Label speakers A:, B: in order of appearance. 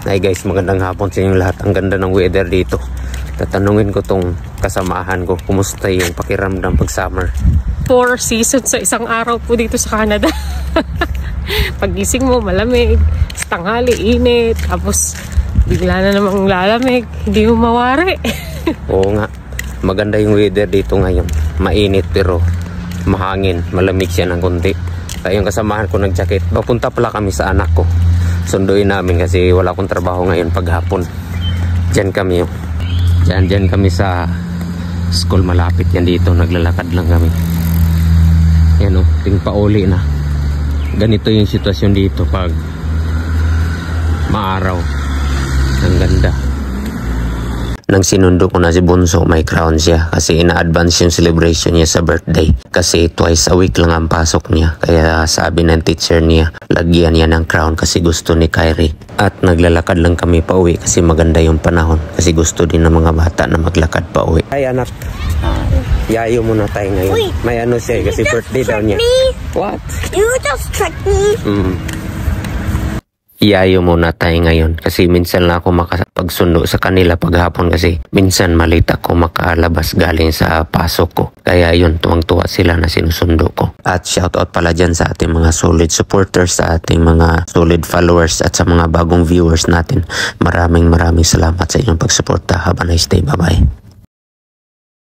A: Ay guys, magandang hapon sa inyong lahat. Ang ganda ng weather dito. Tatanungin ko tong kasamahan ko, kumusta yung pakiramdam pag summer?
B: 4 seasons sa isang araw po dito sa Canada. Pagising mo, malamig. Sa tanghali, init. Tapos, bigla na namang lalamig. Hindi mo mawari.
A: Oo nga. Maganda yung weather dito ngayon. Mainit pero mahangin. Malamig siya ng konti. Kaya yung kasamahan ko nag-jacket. Papunta pala kami sa anak ko. Sunduin namin kasi wala akong trabaho ngayon paghapon. Diyan kami oh. Diyan kami sa school malapit yan dito. Naglalakad lang kami. Yan oh, ting pauli na. Ganito yung sitwasyon dito pag maaraw. Ang ganda. Nang sinundo ko na si Bunso, may crown siya kasi ina-advance yung celebration niya sa birthday. Kasi twice a week lang ang pasok niya. Kaya sabi ng teacher niya, lagyan niya ng crown kasi gusto ni Kyrie. At naglalakad lang kami pa uwi kasi maganda yung panahon. Kasi gusto din ng mga bata na maglakad pa uwi. Ay anak, yayo muna tayo ngayon.
C: Wait,
A: may ano siya kasi birthday daw niya. What?
C: You just tricked me.
A: Iyayo muna tayo ngayon kasi minsan lang ako makapagsundo sa kanila paghapon kasi minsan malita ako makalabas galing sa pasok ko. Kaya yun, tuwang-tuwa sila na sinusundo ko. At shoutout pala dyan sa ating mga solid supporters, sa ating mga solid followers at sa mga bagong viewers natin. Maraming salamat sa inyong pagsuporta. Have a nice day. Bye-bye.